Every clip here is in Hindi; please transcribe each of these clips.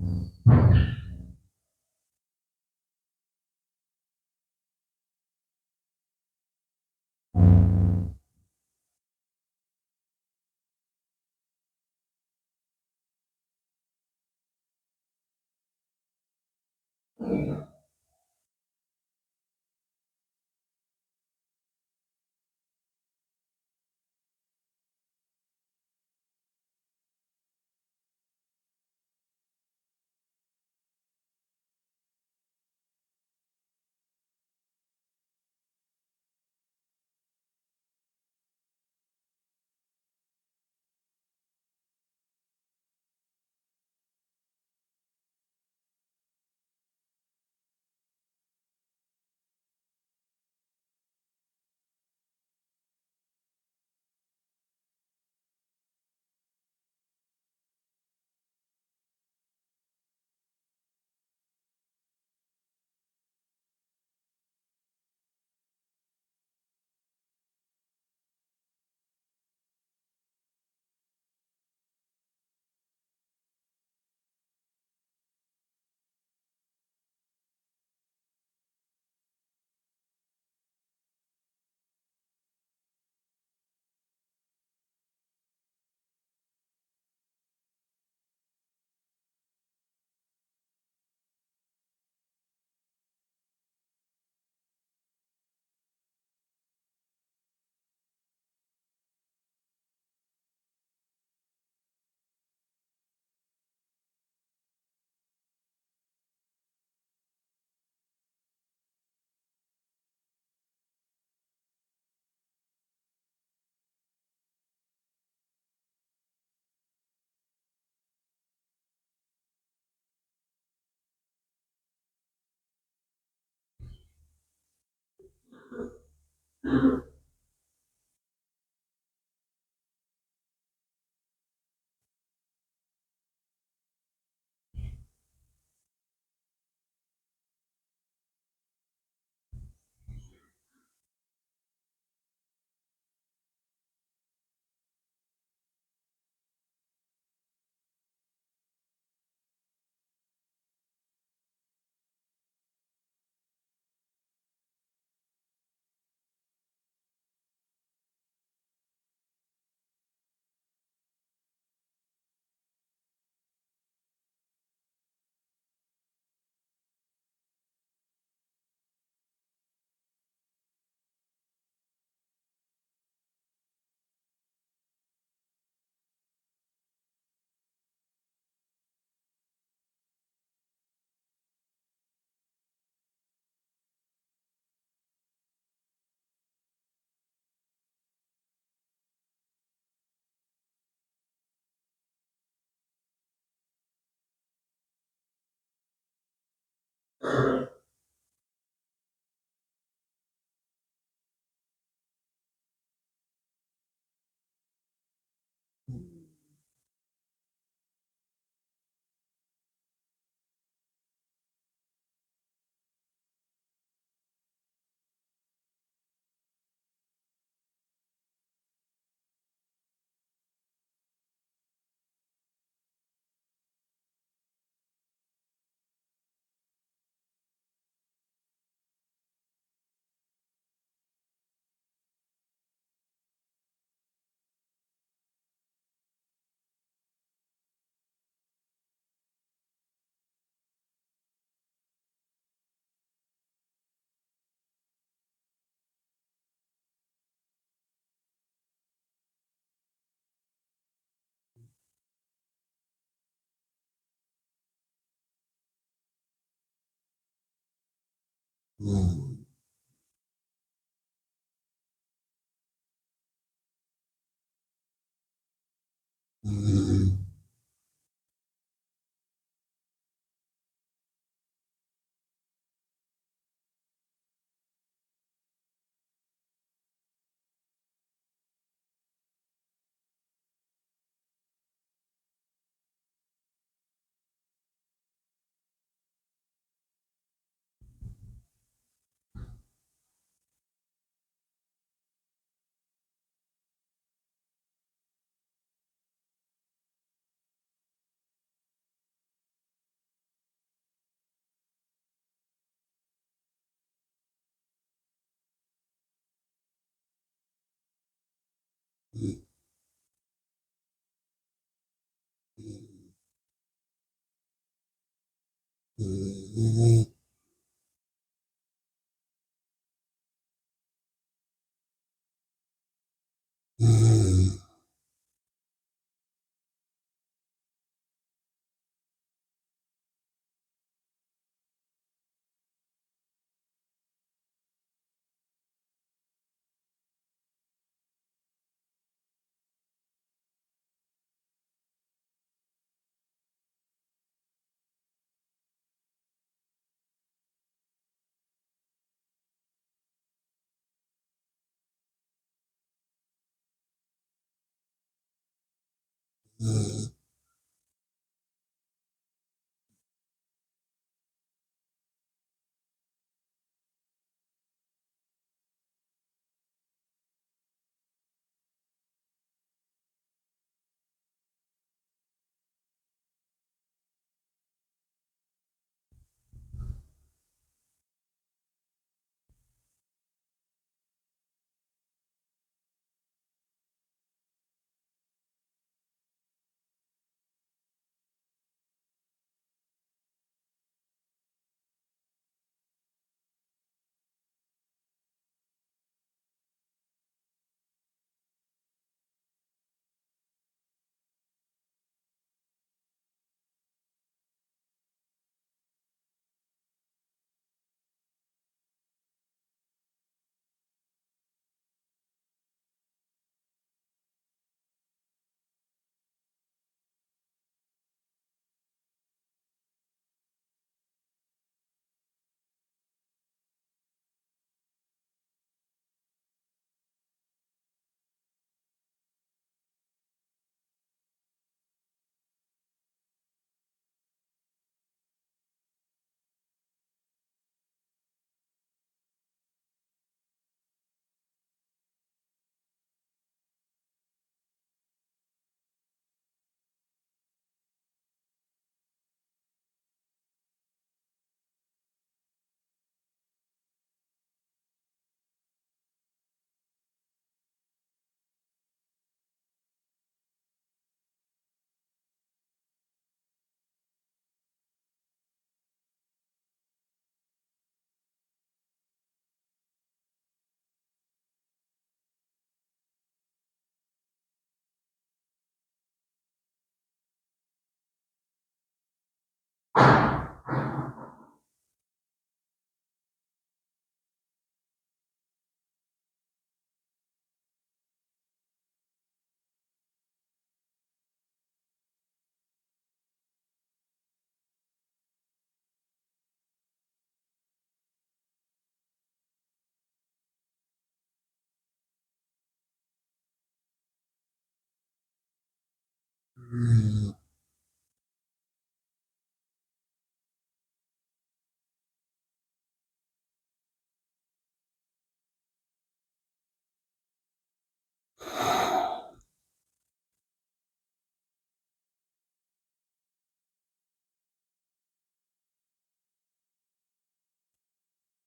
Hmm. Hmm.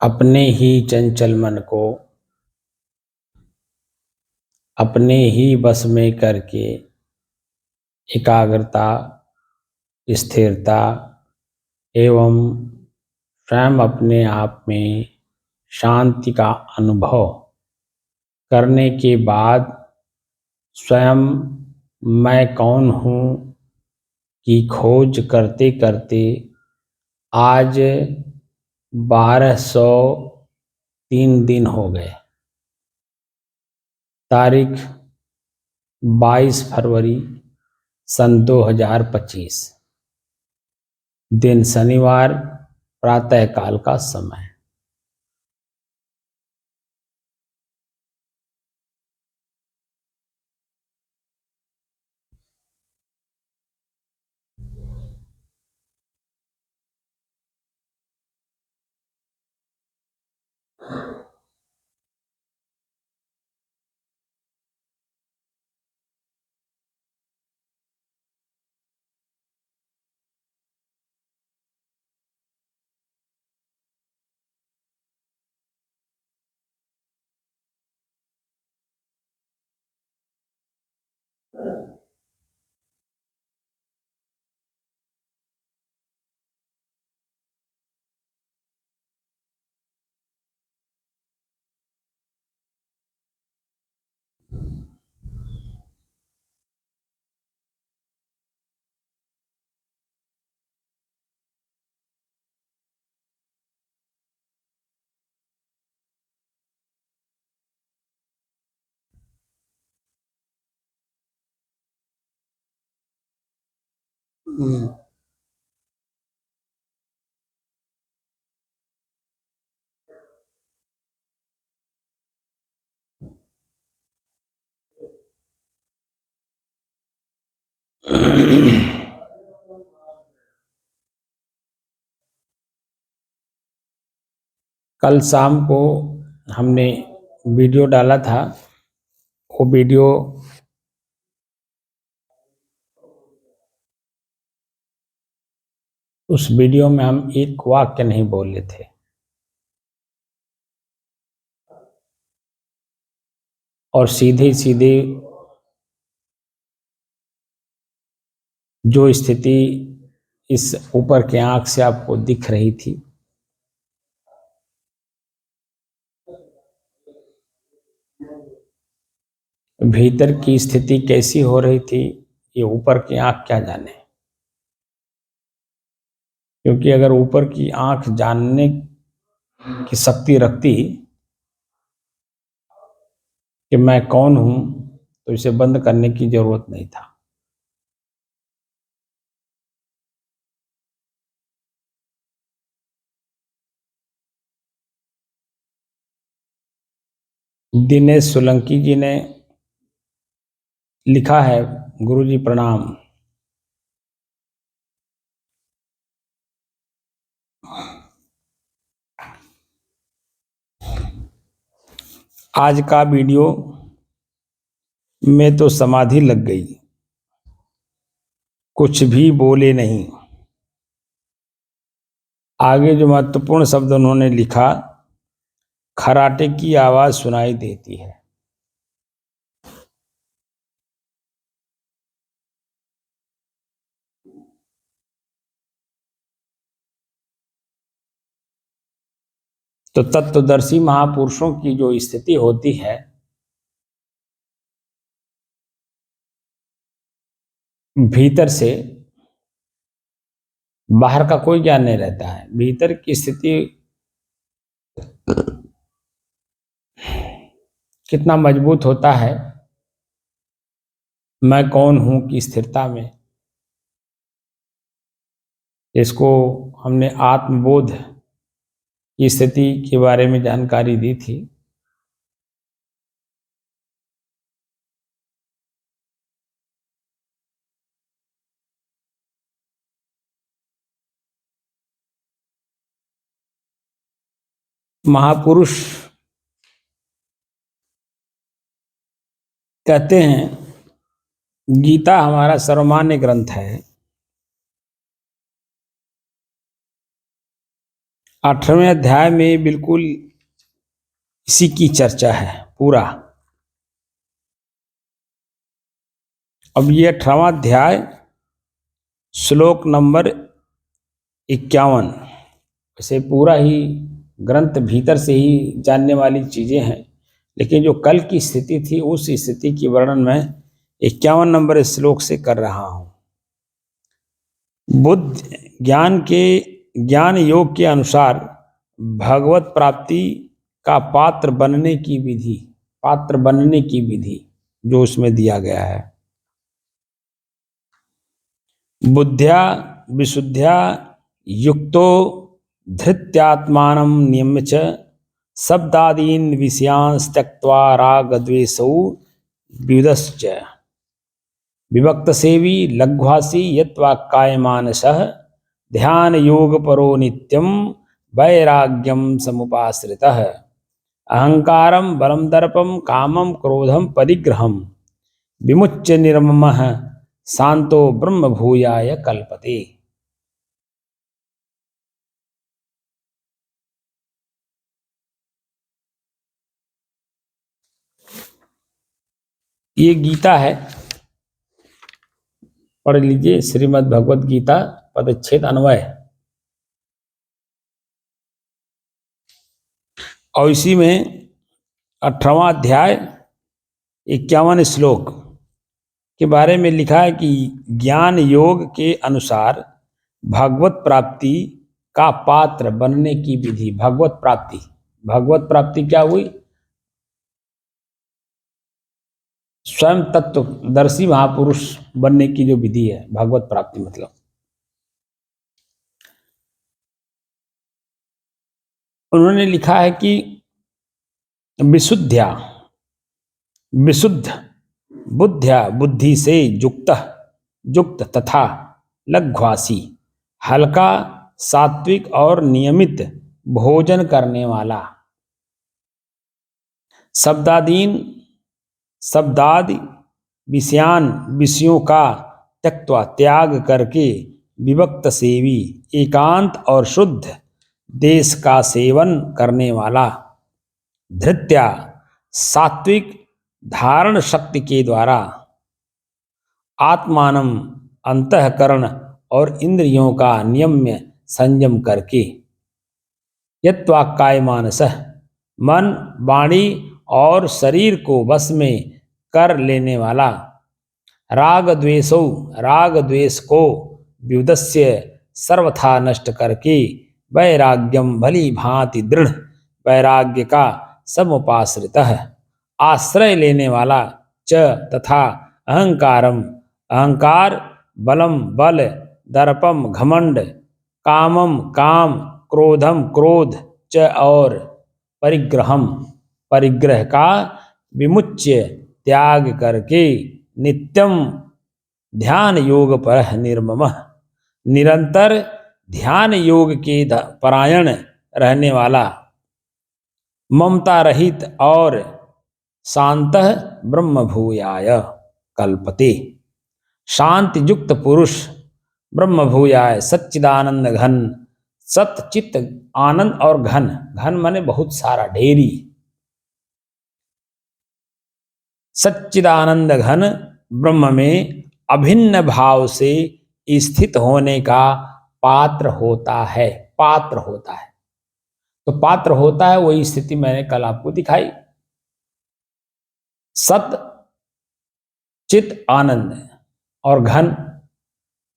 अपने ही चंचल मन को अपने ही बस में करके एकाग्रता, स्थिरता एवं स्वयं अपने आप में शांति का अनुभव करने के बाद स्वयं मैं कौन हूँ की खोज करते करते आज 1203 दिन हो गए। तारीख 22 फरवरी सन 2025, दिन शनिवार, प्रातःकाल का समय। कल शाम को हमने वीडियो डाला था। वो वीडियो उस वीडियो में हम एक वाक्य नहीं बोले थे। और सीधे सीधे जो स्थिति इस ऊपर के आंख से आपको दिख रही थी, भीतर की स्थिति कैसी हो रही थी, ये ऊपर की आंख क्या जाने। क्योंकि अगर ऊपर की आंख जानने की शक्ति रखती कि मैं कौन हूं, तो इसे बंद करने की जरूरत नहीं था। दिनेश सोलंकी जी ने लिखा है, गुरुजी प्रणाम। आज का वीडियो में तो समाधि लग गई, कुछ भी बोले नहीं। आगे जो महत्वपूर्ण शब्द उन्होंने लिखा, खराटे की आवाज सुनाई देती है। तो तत्वदर्शी महापुरुषों की जो स्थिति होती है, भीतर से बाहर का कोई ज्ञान नहीं रहता है। भीतर की स्थिति कितना मजबूत होता है, मैं कौन हूं की स्थिरता में। इसको हमने आत्मबोध की स्थिति के बारे में जानकारी दी थी। महापुरुष कहते हैं, गीता हमारा सर्वमान्य ग्रंथ है। 18वें अध्याय में बिल्कुल इसी की चर्चा है पूरा। अब ये 18वां अध्याय श्लोक नंबर 51, वैसे पूरा ही ग्रंथ भीतर से ही जानने वाली चीजें हैं, लेकिन जो कल की स्थिति थी उस स्थिति की वर्णन मैं 51 नंबर श्लोक से कर रहा हूं। बुद्ध ज्ञान योग के अनुसार भगवत प्राप्ति का पात्र बनने की विधि जो उसमें दिया गया है। बुद्ध्या विशुद्ध्या युक्तो धृत्यात्मानं नियम्य च शब्दादीन विषयांस त्यक्त्वा राग द्वेषौ विविधश्च विभक्त सेवी लघ्वासी यत्वाक्काय मानसः ध्यान योग परो नित्यम वैराग्यम समुपाश्रितः अहंकारम बलम दर्पम कामम क्रोधम परिग्रहम विमुच्य निर्ममः शांतो ब्रह्म भूयाय कल्पते। ये गीता है, पढ़ लीजिए। श्रीमद् भगवद गीता पदच्छेद अन्वय। और इसी में 18वां अध्याय 51 श्लोक के बारे में लिखा है कि ज्ञान योग के अनुसार भगवत प्राप्ति का पात्र बनने की विधि। भगवत प्राप्ति क्या हुई? स्वयं तत्वदर्शी महापुरुष बनने की जो विधि है, भगवत प्राप्ति मतलब उन्होंने लिखा है कि विशुद्ध्या विशुद्ध बुद्ध्या बुद्धि से युक्त युक्त तथा लघ्वासी हल्का सात्विक और नियमित भोजन करने वाला शब्दादि विषयान विषयों का त्यक्त्वा त्याग करके विभक्त सेवी एकांत और शुद्ध देश का सेवन करने वाला धृत्या सात्विक धारण शक्ति के द्वारा आत्मानम अंतःकरण और इंद्रियों का नियम्य संयम करके यत्वाक्काय मानस मन वाणी और शरीर को वश में कर लेने वाला राग द्वेष को व्युदस्य सर्वथा नष्ट करके वैराग्यम भली भांति दृढ़ वैराग्य का समुपाश्रित आश्रय लेने वाला च तथा अहंकारम अहंकार बलम बल दर्पम घमंड कामम काम क्रोधम क्रोध च और परिग्रहम परिग्रह का विमुच्य त्याग करके नित्यम ध्यान योग पर निर्मम निरंतर ध्यान योग के परायण रहने वाला ममता रहित और शांत ब्रह्म भूयाय कल्पते शांति युक्त पुरुष ब्रह्म भूयाय सच्चिदानंद घन सतचित आनंद और घन घन माने बहुत सारा ढेरी सच्चिदानंद घन ब्रह्म में अभिन्न भाव से स्थित होने का पात्र होता है तो पात्र होता है वही स्थिति मैंने कल आपको दिखाई सत चित आनंद और घन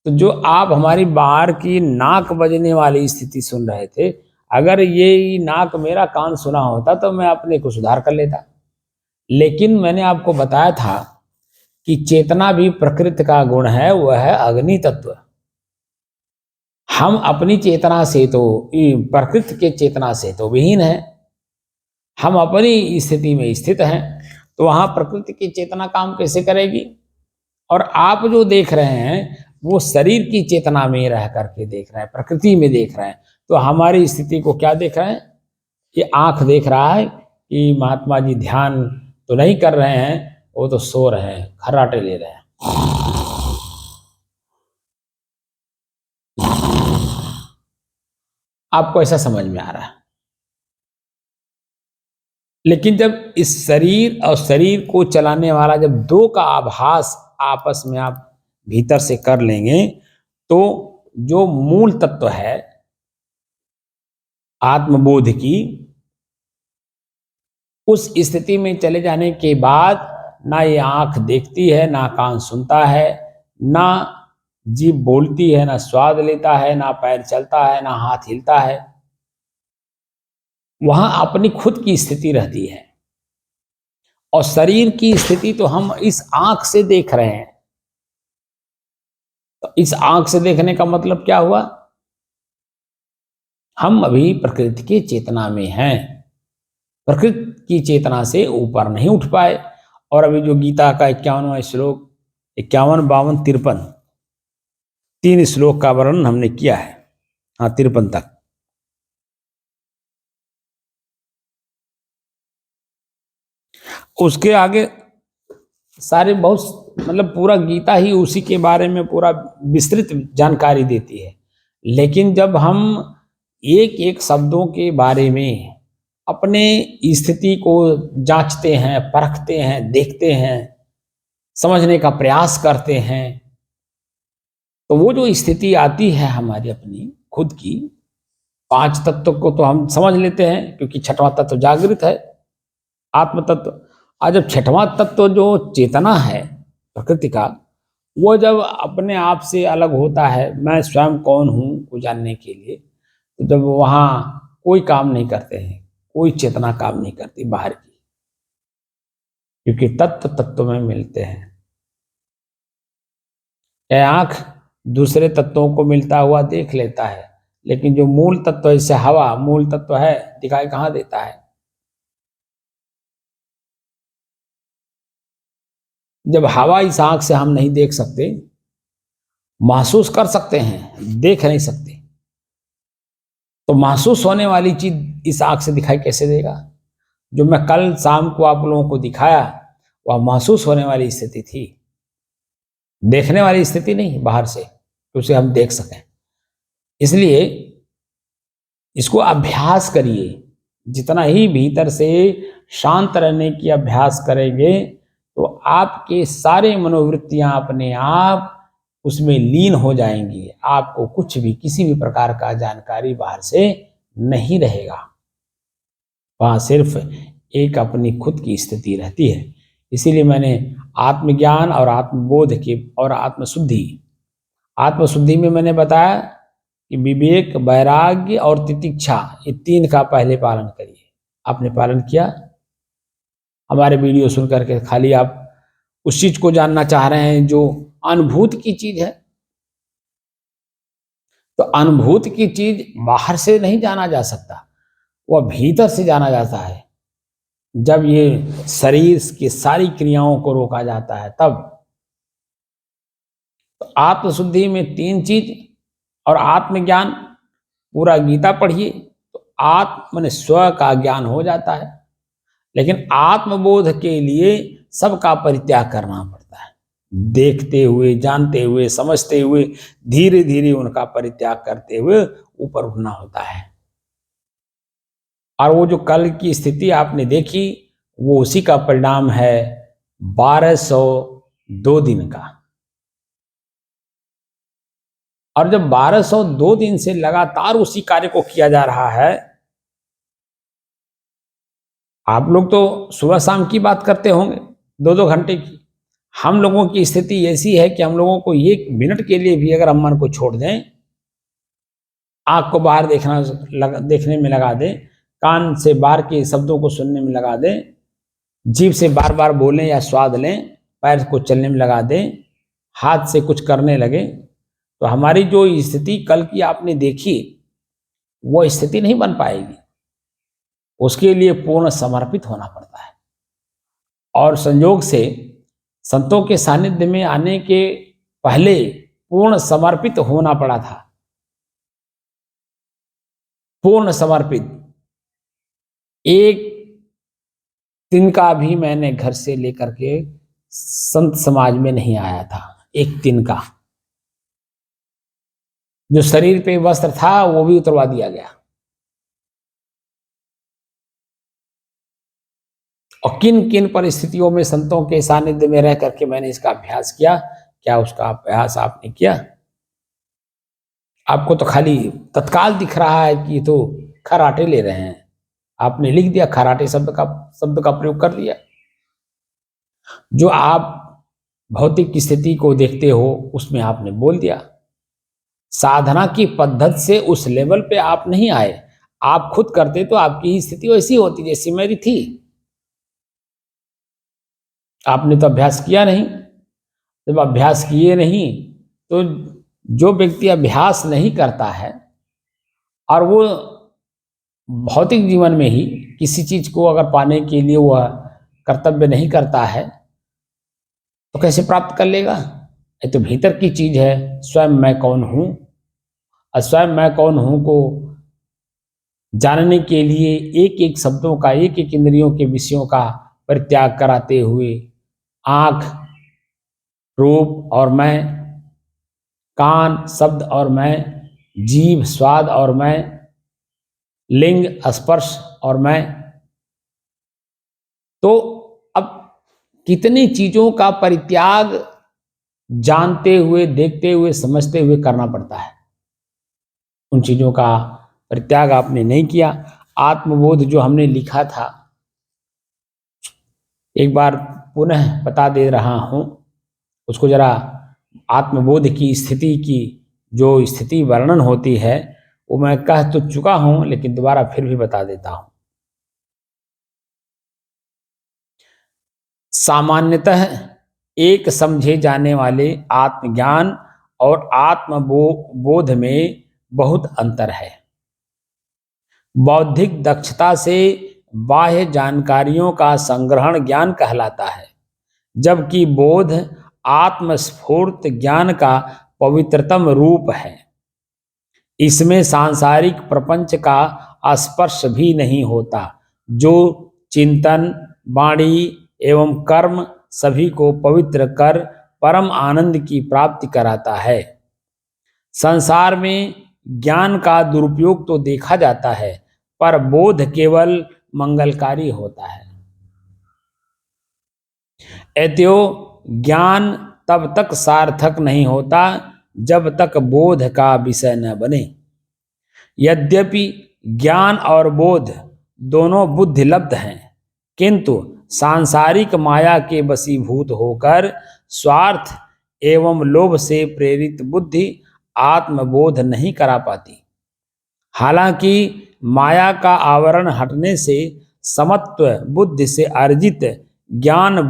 तो जो आप हमारी बाहर की नाक बजने वाली स्थिति सुन रहे थे अगर ये नाक मेरा कान सुना होता तो मैं अपने को सुधार कर लेता लेकिन मैंने आपको बताया था कि चेतना भी प्रकृति का गुण है वह है अग्नि तत्व हम अपनी चेतना से तो प्रकृति के चेतना से तो विहीन है हम अपनी स्थिति में स्थित हैं तो वहां प्रकृति की चेतना काम कैसे करेगी और आप जो देख रहे हैं वो शरीर की चेतना में रह करके देख रहे हैं प्रकृति में देख रहे हैं तो हमारी स्थिति को क्या देख रहे हैं ये आंख देख रहा है कि महात्मा जी ध्यान तो नहीं कर रहे हैं वो तो सो रहे हैं खर्राटे ले रहे हैं आपको ऐसा समझ में आ रहा है लेकिन जब इस शरीर और शरीर को चलाने वाला जब दो का आभास आपस में आप भीतर से कर लेंगे तो जो मूल तत्व है आत्मबोध की उस स्थिति में चले जाने के बाद ना ये आंख देखती है ना कान सुनता है ना जीभ बोलती है ना स्वाद लेता है ना पैर चलता है ना हाथ हिलता है वहां अपनी खुद की स्थिति रहती है और शरीर की स्थिति तो हम इस आंख से देख रहे हैं तो इस आंख से देखने का मतलब क्या हुआ हम अभी प्रकृति की चेतना में हैं प्रकृति की चेतना से ऊपर नहीं उठ पाए और अभी जो गीता का 51वां श्लोक 51 52 53 3 श्लोक का वर्णन हमने किया है हाँ 53 तक उसके आगे सारे बहुत मतलब पूरा गीता ही उसी के बारे में पूरा विस्तृत जानकारी देती है लेकिन जब हम एक एक शब्दों के बारे में अपने स्थिति को जांचते हैं परखते हैं देखते हैं समझने का प्रयास करते हैं तो वो जो स्थिति आती है हमारी अपनी खुद की 5 तत्व को तो हम समझ लेते हैं क्योंकि 6वां तत्व जागृत है आत्म तत्व आज जब 6वां तत्व जो चेतना है प्रकृति का वो जब अपने आप से अलग होता है मैं स्वयं कौन हूँ को जानने के लिए तो जब वहाँ कोई काम नहीं करते हैं कोई चेतना काम नहीं करती बाहर की क्योंकि तत्व तत्व में मिलते हैं यह आँख दूसरे तत्वों को मिलता हुआ देख लेता है लेकिन जो मूल तत्व, जैसे हवा मूल तत्व है, दिखाई कहाँ देता है? जब हवा इस आंख से हम नहीं देख सकते, महसूस कर सकते हैं, देख नहीं सकते, तो महसूस होने वाली चीज इस आंख से दिखाई कैसे देगा? जो मैं कल शाम को आप लोगों को दिखाया, वह महसूस होने वाली स्थिति थी, देखने वाली स्थिति नहीं बाहर से, तो उसे हम देख सकें। इसलिए इसको अभ्यास करिए। जितना ही भीतर से शांत रहने की अभ्यास करेंगे, तो आपके सारे मनोवृत्तियां अपने आप उसमें लीन हो जाएंगी। आपको कुछ भी, किसी भी प्रकार का जानकारी बाहर से नहीं रहेगा। वहां सिर्फ एक अपनी खुद की स्थिति रहती है। इसीलिए मैंने आत्मज्ञान और आत्मबोध की और आत्मशुद्धि में मैंने बताया कि विवेक, वैराग्य और तितिक्षा, ये 3 का पहले पालन करिए। आपने पालन किया? हमारे वीडियो सुन करके खाली आप उस चीज को जानना चाह रहे हैं जो अनुभूत की चीज है, तो अनुभूत की चीज बाहर से नहीं जाना जा सकता, वह भीतर से जाना जाता है। जब ये शरीर की सारी क्रियाओं को रोका जाता है, तब तो आत्मशुद्धि में 3 चीज और आत्मज्ञान, पूरा गीता पढ़िए तो आत्म माने स्व का ज्ञान हो जाता है। लेकिन आत्मबोध के लिए सबका परित्याग करना पड़ता है। देखते हुए, जानते हुए, समझते हुए, धीरे धीरे उनका परित्याग करते हुए ऊपर उठना होता है। और वो जो कल की स्थिति आपने देखी, वो उसी का परिणाम है 1202 दिन का। और जब 1202 दिन से लगातार उसी कार्य को किया जा रहा है, आप लोग तो सुबह शाम की बात करते होंगे, 2-2 घंटे की। हम लोगों की स्थिति ऐसी है कि हम लोगों को 1 मिनट के लिए भी अगर हम मन को छोड़ दें, आंख को बाहर देखने में लगा दें, कान से बाहर के शब्दों को सुनने में लगा दें, जीभ से बार बार बोलें या स्वाद लें, पैर को चलने में लगा दें, हाथ से कुछ करने लगे, तो हमारी जो स्थिति कल की आपने देखी, वो स्थिति नहीं बन पाएगी। उसके लिए पूर्ण समर्पित होना पड़ता है। और संयोग से संतों के सानिध्य में आने के पहले पूर्ण समर्पित होना पड़ा था। पूर्ण समर्पित। 1 दिन का भी मैंने घर से लेकर के संत समाज में नहीं आया था। 1 दिन का जो शरीर पे वस्त्र था वो भी उतरवा दिया गया। और किन किन परिस्थितियों में संतों के सानिध्य में रह करके मैंने इसका अभ्यास किया, क्या उसका अभ्यास आपने किया? आपको तो खाली तत्काल दिख रहा है कि ये तो खराटे ले रहे हैं। आपने लिख दिया, खराटे शब्द का प्रयोग कर दिया। जो आप भौतिक स्थिति को देखते हो उसमें आपने बोल दिया। साधना की पद्धति से उस लेवल पे आप नहीं आए। आप खुद करते तो आपकी स्थिति वैसी होती जैसी मेरी थी। आपने तो अभ्यास किया नहीं। जब अभ्यास किए नहीं, तो जो व्यक्ति अभ्यास नहीं करता है और वो भौतिक जीवन में ही किसी चीज को अगर पाने के लिए वह कर्तव्य नहीं करता है, तो कैसे प्राप्त कर लेगा? ये तो भीतर की चीज है, स्वयं मैं कौन हूं। और स्वयं मैं कौन हूं को जानने के लिए एक एक शब्दों का, एक एक इंद्रियों के विषयों का परित्याग कराते हुए, आंख रूप और मैं, कान शब्द और मैं, जीभ स्वाद और मैं, लिंग स्पर्श और मैं, तो अब कितनी चीजों का परित्याग जानते हुए, देखते हुए, समझते हुए करना पड़ता है। उन चीजों का परित्याग आपने नहीं किया। आत्मबोध जो हमने लिखा था, एक बार पुनः बता दे रहा हूं, उसको जरा आत्मबोध की स्थिति की जो स्थिति वर्णन होती है वो मैं कह तो चुका हूं, लेकिन दोबारा फिर भी बता देता हूं। सामान्यतः एक समझे जाने वाले आत्मज्ञान और आत्मबोध में बहुत अंतर है। बौद्धिक दक्षता से बाह्य जानकारियों का संग्रहण ज्ञान कहलाता है, जबकि बोध आत्मस्फूर्त ज्ञान का पवित्रतम रूप है। इसमें सांसारिक प्रपंच का स्पर्श भी नहीं होता, जो चिंतन, वाणी एवं कर्म सभी को पवित्र कर परम आनंद की प्राप्ति कराता है। संसार में ज्ञान का दुरुपयोग तो देखा जाता है, पर बोध केवल मंगलकारी होता है। अतएव ज्ञान तब तक सार्थक नहीं होता जब तक बोध का विषय न बने। यद्यपि ज्ञान और बोध दोनों बुद्धिलब्ध हैं, किंतु सांसारिक माया के वशीभूत होकर स्वार्थ एवं लोभ से प्रेरित बुद्धि आत्मबोध नहीं करा पाती। हालांकि माया का आवरण हटने से समत्व बुद्धि से अर्जित ज्ञान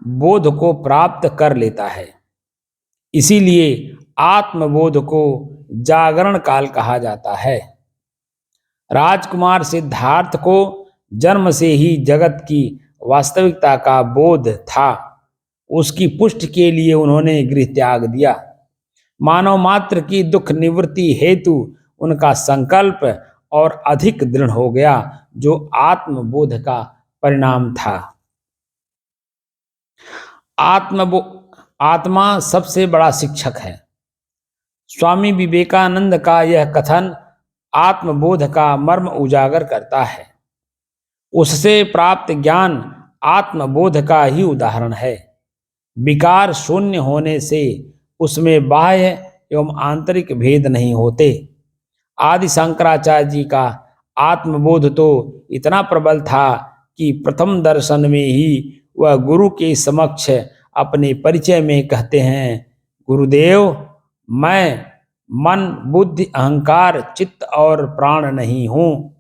बोध को प्राप्त कर लेता है। इसीलिए आत्मबोध को जागरण काल कहा जाता है। राजकुमार सिद्धार्थ को जन्म से ही जगत की वास्तविकता का बोध था। उसकी पुष्टि के लिए उन्होंने गृह त्याग दिया। मानव मात्र की दुख निवृत्ति हेतु उनका संकल्प और अधिक दृढ़ हो गया, जो आत्मबोध का परिणाम था। आत्मा सबसे बड़ा शिक्षक है। स्वामी विवेकानंद का यह कथन आत्मबोध का मर्म उजागर करता है। उससे प्राप्त ज्ञान आत्मबोध का ही उदाहरण है। विकार शून्य होने से उसमें बाह्य एवं आंतरिक भेद नहीं होते। आदि शंकराचार्य जी का आत्मबोध तो इतना प्रबल था कि प्रथम दर्शन में ही वह गुरु के समक्ष अपने परिचय में कहते हैं, गुरुदेव, मैं मन, बुद्धि, अहंकार, चित्त और प्राण नहीं हूँ,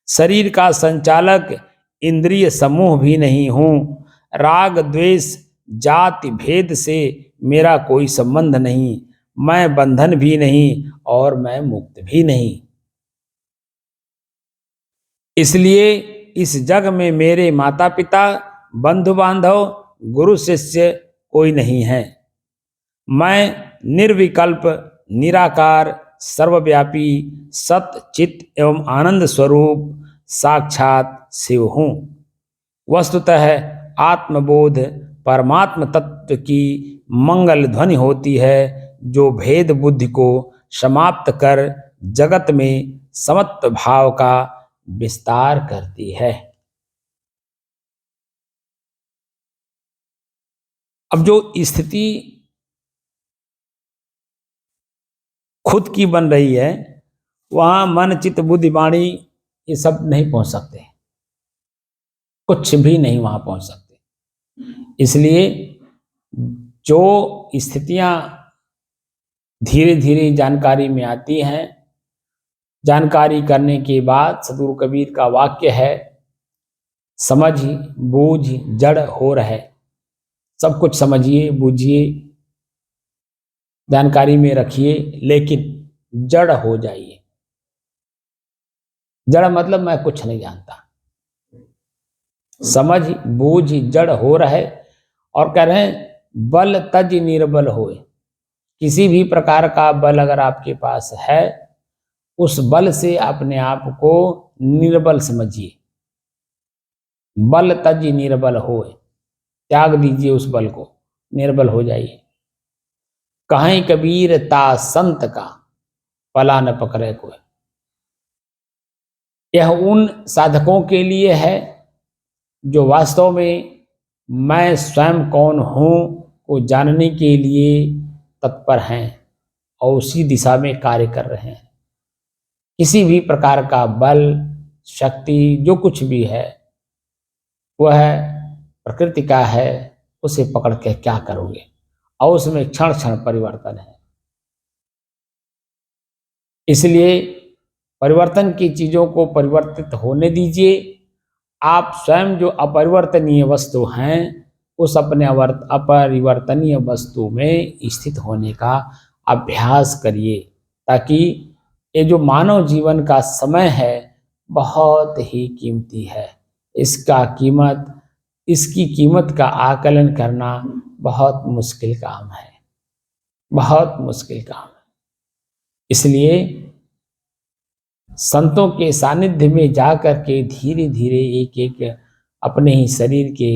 शरीर का संचालक इंद्रिय समूह भी नहीं हूँ, राग द्वेष जाति भेद से मेरा कोई संबंध नहीं, मैं बंधन भी नहीं और मैं मुक्त भी नहीं। इसलिए इस जग में मेरे माता पिता, बंधु बांधव, गुरु शिष्य कोई नहीं है। मैं निर्विकल्प, निराकार, सर्वव्यापी, सत चित एवं आनंद स्वरूप साक्षात शिव हूँ। वस्तुतः आत्मबोध परमात्म तत्व की मंगल ध्वनि होती है, जो भेद बुद्धि को समाप्त कर जगत में समत्व भाव का विस्तार करती है। अब जो स्थिति खुद की बन रही है, वहां मन, चित्त, बुद्धि, वाणी ये सब नहीं पहुंच सकते, कुछ भी नहीं वहां पहुंच सकते। इसलिए जो स्थितियां धीरे धीरे जानकारी में आती हैं, जानकारी करने के बाद सद्गुरु कबीर का वाक्य है, समझ बूझ जड़ हो रहे। सब कुछ समझिए, बूझिए, जानकारी में रखिए, लेकिन जड़ हो जाइए। जड़ मतलब मैं कुछ नहीं जानता। समझ बूझ जड़ हो रहे और कह रहे हैं बल तज निर्बल होए। किसी भी प्रकार का बल अगर आपके पास है, उस बल से अपने आप को निर्बल समझिए। बल तज निर्बल होए, त्याग दीजिए उस बल को, निर्बल हो जाइए। कहीं कबीर ता संत का, पला न पकड़े कोई। यह उन साधकों के लिए है जो वास्तव में मैं स्वयं कौन हूँ को जानने के लिए तत्पर हैं और उसी दिशा में कार्य कर रहे हैं। किसी भी प्रकार का बल, शक्ति, जो कुछ भी है वह प्रकृति का है, उसे पकड़ के क्या करोगे? और उसमें क्षण क्षण परिवर्तन है। इसलिए परिवर्तन की चीजों को परिवर्तित होने दीजिए। आप स्वयं जो अपरिवर्तनीय वस्तु हैं, उस अपने अपरिवर्तनीय वस्तु में स्थित होने का अभ्यास करिए, ताकि ये जो मानव जीवन का समय है बहुत ही कीमती है। इसका कीमत इसकी कीमत का आकलन करना बहुत मुश्किल काम है, बहुत मुश्किल काम है। इसलिए संतों के सानिध्य में जाकर के धीरे धीरे एक एक अपने ही शरीर के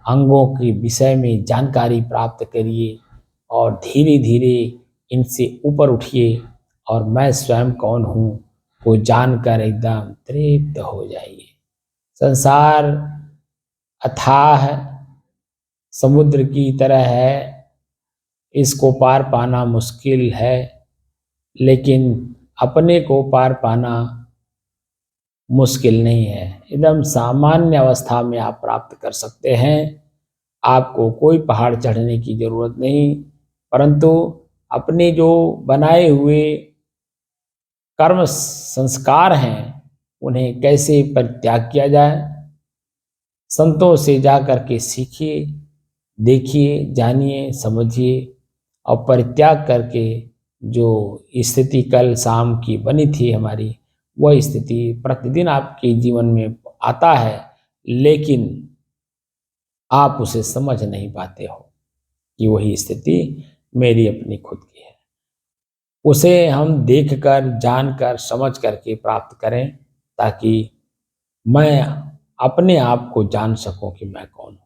अंगों के विषय में जानकारी प्राप्त करिए और धीरे धीरे इनसे ऊपर उठिए और मैं स्वयं कौन हूँ को जानकर एकदम तृप्त हो जाइए। संसार अथाह समुद्र की तरह है, इसको पार पाना मुश्किल है, लेकिन अपने को पार पाना मुश्किल नहीं है। एकदम सामान्य अवस्था में आप प्राप्त कर सकते हैं। आपको कोई पहाड़ चढ़ने की जरूरत नहीं, परंतु अपने जो बनाए हुए कर्म संस्कार हैं उन्हें कैसे परित्याग किया जाए, संतों से जा कर के सीखिए, देखिए, जानिए, समझिए और परित्याग करके जो स्थिति कल शाम की बनी थी हमारी, वह स्थिति प्रतिदिन आपके जीवन में आता है, लेकिन आप उसे समझ नहीं पाते हो कि वही स्थिति मेरी अपनी खुद की है। उसे हम देखकर, जानकर, समझ करके प्राप्त करें, ताकि मैं अपने आप को जान सकूं कि मैं कौन हूं।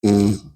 Mm.